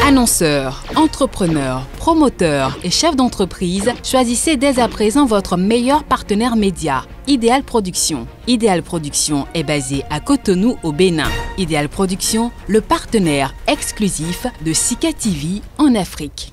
Annonceurs, entrepreneurs, promoteurs et chefs d'entreprise, choisissez dès à présent votre meilleur partenaire média, Idéal Production. Idéal Production est basé à Cotonou au Bénin. Idéal Production, le partenaire exclusif de Sika TV en Afrique.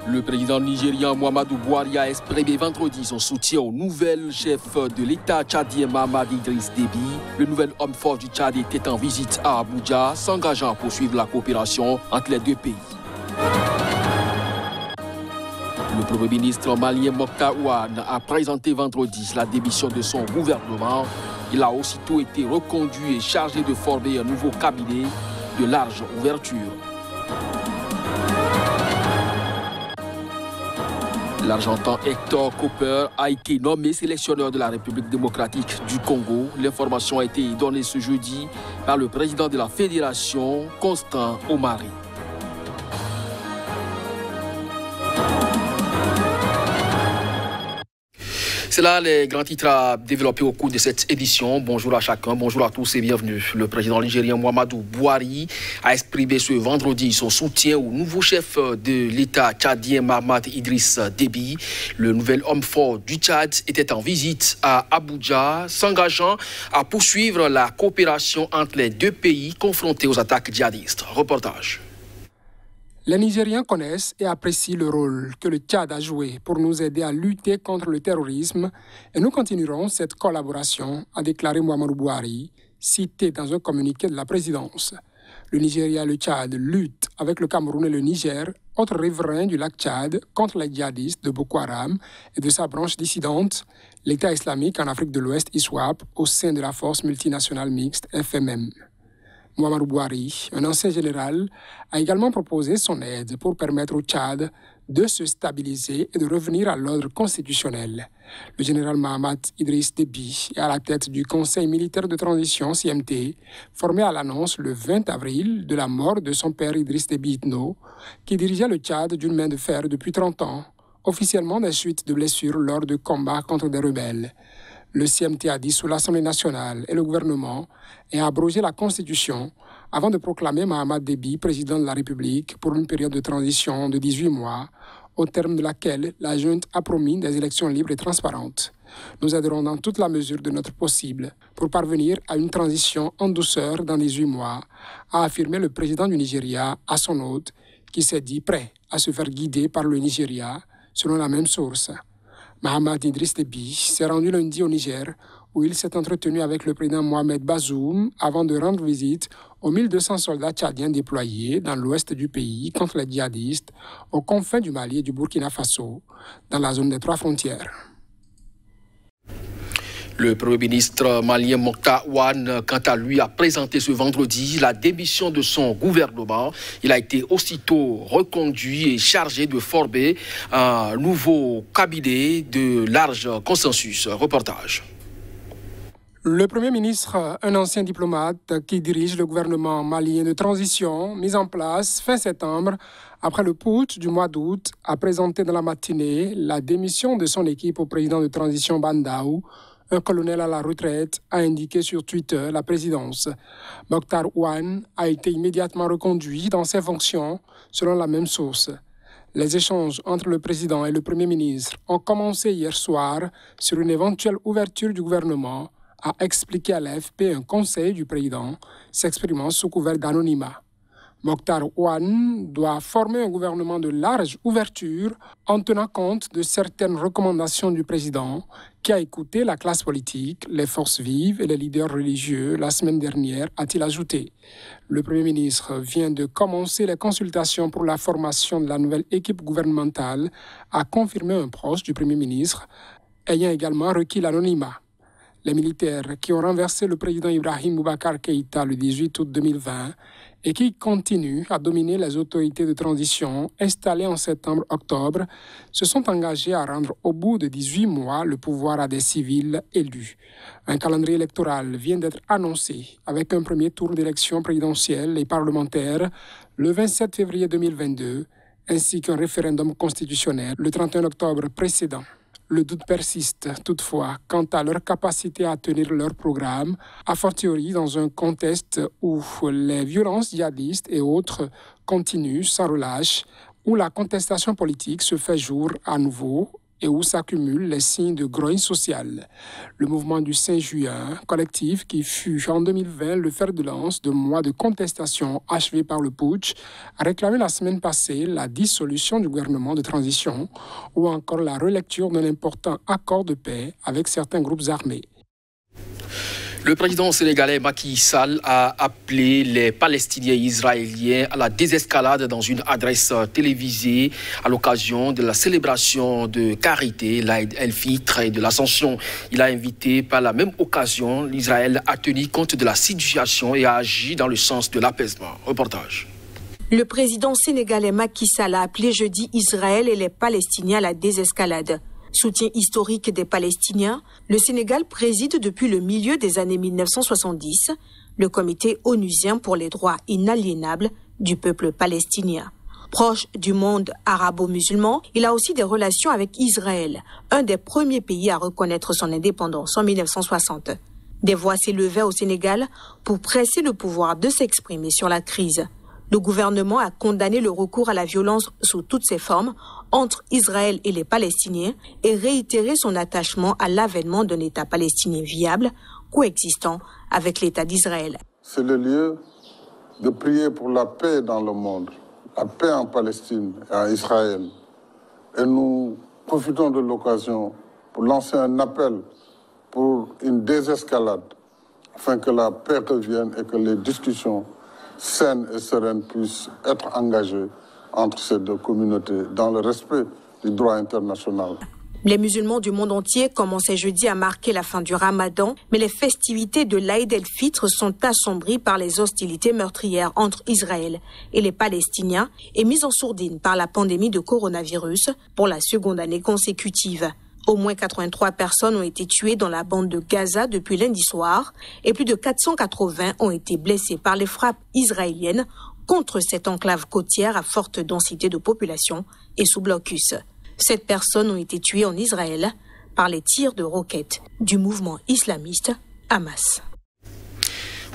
Le président nigérien Muhammadu Buhari a exprimé vendredi son soutien au nouvel chef de l'État tchadien Mahamat Idriss Déby. Le nouvel homme fort du Tchad était en visite à Abuja, s'engageant à poursuivre la coopération entre les deux pays. Le Premier ministre malien Mokhtar Ouane a présenté vendredi la démission de son gouvernement. Il a aussitôt été reconduit et chargé de former un nouveau cabinet de large ouverture. L'Argentin Hector Cooper a été nommé sélectionneur de la République démocratique du Congo. L'information a été donnée ce jeudi par le président de la fédération, Constant Omari. C'est là les grands titres à développer au cours de cette édition. Bonjour à chacun, bonjour à tous et bienvenue. Le président nigérien Muhammadu Buhari a exprimé ce vendredi son soutien au nouveau chef de l'État tchadien Mahamat Idriss Déby. Le nouvel homme fort du Tchad était en visite à Abuja, s'engageant à poursuivre la coopération entre les deux pays confrontés aux attaques djihadistes. Reportage. Les Nigériens connaissent et apprécient le rôle que le Tchad a joué pour nous aider à lutter contre le terrorisme et nous continuerons cette collaboration, a déclaré Muhammadu Buhari, cité dans un communiqué de la présidence. Le Nigeria et le Tchad luttent avec le Cameroun et le Niger, autres riverains du lac Tchad, contre les djihadistes de Boko Haram et de sa branche dissidente, l'État islamique en Afrique de l'Ouest, ISWAP, au sein de la force multinationale mixte FMM. Muhammadu Buhari, un ancien général, a également proposé son aide pour permettre au Tchad de se stabiliser et de revenir à l'ordre constitutionnel. Le général Mahamat Idriss Déby est à la tête du Conseil militaire de transition CMT, formé à l'annonce le 20 avril de la mort de son père Idriss Déby Itno, qui dirigeait le Tchad d'une main de fer depuis 30 ans, officiellement des suites de blessures lors de combats contre des rebelles. Le CMT a dissous l'Assemblée nationale et le gouvernement et a abrogé la Constitution avant de proclamer Mahamat Déby président de la République pour une période de transition de 18 mois, au terme de laquelle la junte a promis des élections libres et transparentes. Nous aiderons dans toute la mesure de notre possible pour parvenir à une transition en douceur dans 18 mois, a affirmé le président du Nigeria à son hôte, qui s'est dit prêt à se faire guider par le Nigeria, selon la même source. Mahamat Idriss Déby s'est rendu lundi au Niger, où il s'est entretenu avec le président Mohamed Bazoum avant de rendre visite aux 1200 soldats tchadiens déployés dans l'ouest du pays contre les djihadistes, aux confins du Mali et du Burkina Faso, dans la zone des 3 frontières. Le Premier ministre malien Mokhtar Ouane, quant à lui, a présenté ce vendredi la démission de son gouvernement. Il a été aussitôt reconduit et chargé de former un nouveau cabinet de large consensus. Reportage. Le Premier ministre, un ancien diplomate qui dirige le gouvernement malien de transition, mis en place fin septembre, après le putsch du mois d'août, a présenté dans la matinée la démission de son équipe au président de transition Bandaou. Un colonel à la retraite a indiqué sur Twitter la présidence. Mokhtar Ouane a été immédiatement reconduit dans ses fonctions, selon la même source. Les échanges entre le président et le Premier ministre ont commencé hier soir sur une éventuelle ouverture du gouvernement, a expliqué à l'AFP un conseil du président s'exprimant sous couvert d'anonymat. Mokhtar Ouane doit former un gouvernement de large ouverture en tenant compte de certaines recommandations du président qui a écouté la classe politique, les forces vives et les leaders religieux la semaine dernière, a-t-il ajouté. Le Premier ministre vient de commencer les consultations pour la formation de la nouvelle équipe gouvernementale, a confirmé un proche du Premier ministre, ayant également requis l'anonymat. Les militaires qui ont renversé le président Ibrahim Boubacar Keïta le 18 août 2020 et qui continuent à dominer les autorités de transition installées en septembre-octobre se sont engagés à rendre au bout de 18 mois le pouvoir à des civils élus. Un calendrier électoral vient d'être annoncé avec un premier tour d'élection présidentielle et parlementaire le 27 février 2022 ainsi qu'un référendum constitutionnel le 31 octobre précédent. Le doute persiste toutefois quant à leur capacité à tenir leur programme, a fortiori dans un contexte où les violences djihadistes et autres continuent sans relâche, où la contestation politique se fait jour à nouveau et où s'accumulent les signes de grogne sociale. Le mouvement du 5 juin, collectif qui fut en 2020 le fer de lance de mois de contestation achevé par le putsch, a réclamé la semaine passée la dissolution du gouvernement de transition ou encore la relecture d'un important accord de paix avec certains groupes armés. Le président sénégalais Macky Sall a appelé les Palestiniens et Israéliens à la désescalade dans une adresse télévisée à l'occasion de la célébration de Carité, l'Aïd el-Fitr et de l'Ascension. Il a invité par la même occasion l'Israël à tenir compte de la situation et à agir dans le sens de l'apaisement. Reportage. Le président sénégalais Macky Sall a appelé jeudi Israël et les Palestiniens à la désescalade. Soutien historique des Palestiniens, le Sénégal préside depuis le milieu des années 1970 le comité onusien pour les droits inaliénables du peuple palestinien. Proche du monde arabo-musulman, il a aussi des relations avec Israël, un des premiers pays à reconnaître son indépendance en 1960. Des voix s'élevaient au Sénégal pour presser le pouvoir de s'exprimer sur la crise. Le gouvernement a condamné le recours à la violence sous toutes ses formes entre Israël et les Palestiniens et réitéré son attachement à l'avènement d'un État palestinien viable, coexistant avec l'État d'Israël. C'est le lieu de prier pour la paix dans le monde, la paix en Palestine et en Israël. Et nous profitons de l'occasion pour lancer un appel pour une désescalade, afin que la paix revienne et que les discussions saines et sereines puissent être engagées entre ces deux communautés dans le respect du droit international. Les musulmans du monde entier commençaient jeudi à marquer la fin du Ramadan, mais les festivités de l'Aïd el-Fitr sont assombries par les hostilités meurtrières entre Israël et les Palestiniens et mises en sourdine par la pandémie de coronavirus pour la seconde année consécutive. Au moins 83 personnes ont été tuées dans la bande de Gaza depuis lundi soir et plus de 480 ont été blessées par les frappes israéliennes contre cette enclave côtière à forte densité de population et sous blocus. 7 personnes ont été tuées en Israël par les tirs de roquettes du mouvement islamiste Hamas.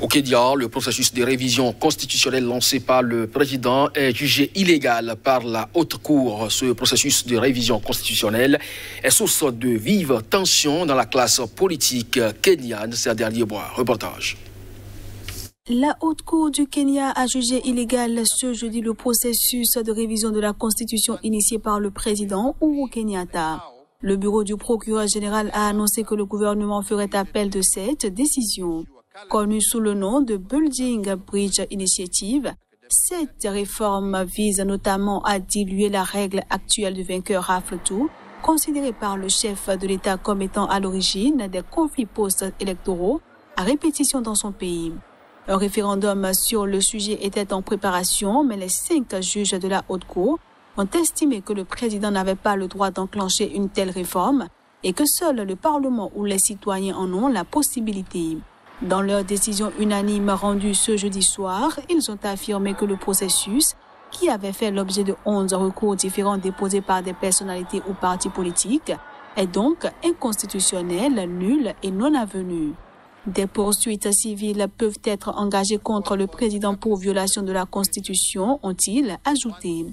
Au Kenya, le processus de révision constitutionnelle lancé par le président est jugé illégal par la Haute Cour. Ce processus de révision constitutionnelle est source de vives tensions dans la classe politique kenyane ces derniers mois. Reportage. La Haute Cour du Kenya a jugé illégal ce jeudi le processus de révision de la Constitution initié par le président Uhuru Kenyatta. Le bureau du procureur général a annoncé que le gouvernement ferait appel de cette décision. Connue sous le nom de Building Bridge Initiative, cette réforme vise notamment à diluer la règle actuelle du vainqueur rafle tout, considérée par le chef de l'État comme étant à l'origine des conflits post-électoraux à répétition dans son pays. Un référendum sur le sujet était en préparation, mais les 5 juges de la Haute Cour ont estimé que le président n'avait pas le droit d'enclencher une telle réforme et que seul le Parlement ou les citoyens en ont la possibilité. Dans leur décision unanime rendue ce jeudi soir, ils ont affirmé que le processus, qui avait fait l'objet de 11 recours différents déposés par des personnalités ou partis politiques, est donc inconstitutionnel, nul et non avenu. Des poursuites civiles peuvent être engagées contre le président pour violation de la Constitution, ont-ils ajouté.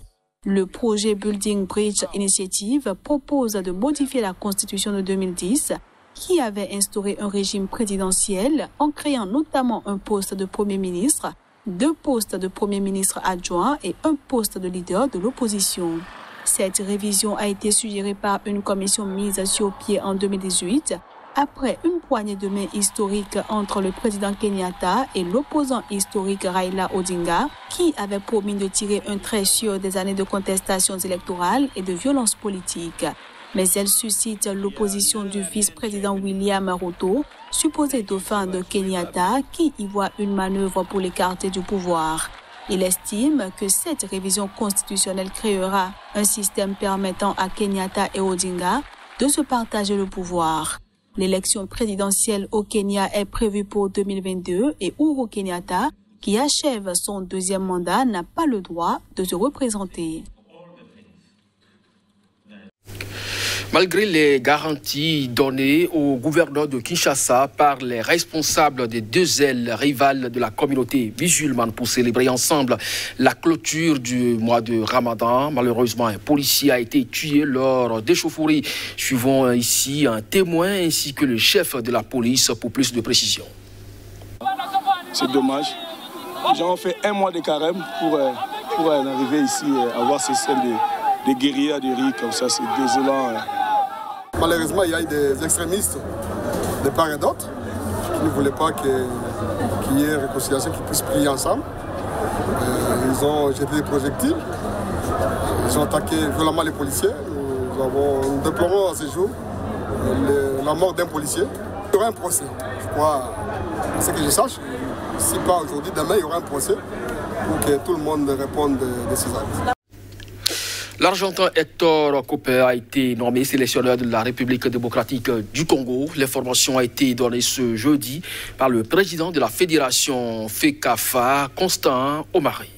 Le projet Building Bridge Initiative propose de modifier la Constitution de 2010 qui avait instauré un régime présidentiel en créant notamment un poste de Premier ministre, 2 postes de Premier ministre adjoint et un poste de leader de l'opposition. Cette révision a été suggérée par une commission mise sur pied en 2018 après une poignée de main historique entre le président Kenyatta et l'opposant historique Raila Odinga, qui avait promis de tirer un trait sur des années de contestations électorales et de violences politiques. Mais elle suscite l'opposition du vice-président William Ruto, supposé dauphin de Kenyatta, qui y voit une manœuvre pour l'écarter du pouvoir. Il estime que cette révision constitutionnelle créera un système permettant à Kenyatta et Odinga de se partager le pouvoir. L'élection présidentielle au Kenya est prévue pour 2022 et Uhuru Kenyatta, qui achève son 2e mandat, n'a pas le droit de se représenter. Malgré les garanties données au gouverneur de Kinshasa par les responsables des deux ailes rivales de la communauté musulmane pour célébrer ensemble la clôture du mois de Ramadan, malheureusement, un policier a été tué lors d'échauffourées. Suivons ici un témoin ainsi que le chef de la police pour plus de précisions. C'est dommage. Les gens ont fait un mois de carême pour arriver ici à voir ces scènes de guérillas de riz comme ça. C'est désolant. Malheureusement, il y a eu des extrémistes de part et d'autre qui ne voulaient pas qu'il y ait réconciliation, qu'ils puissent prier ensemble. Ils ont jeté des projectiles. Ils ont attaqué violemment les policiers. Nous déplorons à ce jour la mort d'un policier. Il y aura un procès, je crois, à ce que je sache. Si pas aujourd'hui, demain, il y aura un procès pour que tout le monde réponde de ses actes. L'Argentin Hector Cooper a été nommé sélectionneur de la République démocratique du Congo. L'information a été donnée ce jeudi par le président de la fédération FECAFA, Constant Omari.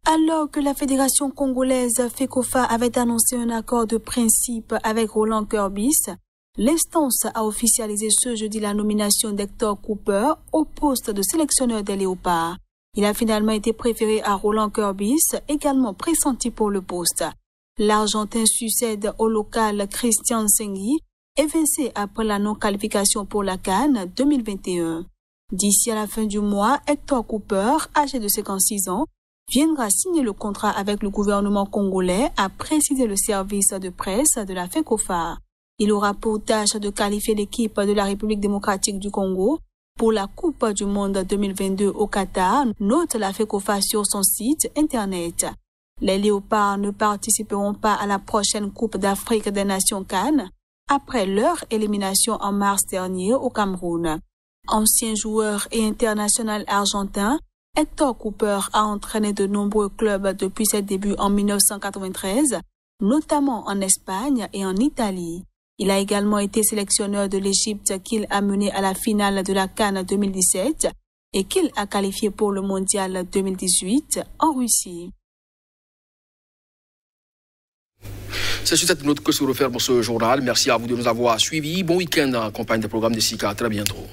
Alors que la fédération congolaise FECOFA avait annoncé un accord de principe avec Roland Kurbis, l'instance a officialisé ce jeudi la nomination d'Hector Cooper au poste de sélectionneur des Léopards. Il a finalement été préféré à Roland Kurbis, également pressenti pour le poste. L'Argentin succède au local Christian Sengui, évincé après la non-qualification pour la CAN 2021. D'ici à la fin du mois, Hector Cooper, âgé de 56 ans, viendra signer le contrat avec le gouvernement congolais, a précisé le service de presse de la FECOFA. Il aura pour tâche de qualifier l'équipe de la République démocratique du Congo pour la Coupe du Monde 2022 au Qatar, note la FECOFA sur son site internet. Les Léopards ne participeront pas à la prochaine Coupe d'Afrique des Nations CAN après leur élimination en mars dernier au Cameroun. Ancien joueur et international argentin, Hector Cooper a entraîné de nombreux clubs depuis ses débuts en 1993, notamment en Espagne et en Italie. Il a également été sélectionneur de l'Égypte qu'il a mené à la finale de la CAN 2017 et qu'il a qualifié pour le Mondial 2018 en Russie. C'est sur cette note que se referme ce journal. Merci à vous de nous avoir suivis. Bon week-end en compagnie des programmes de SICA. À très bientôt.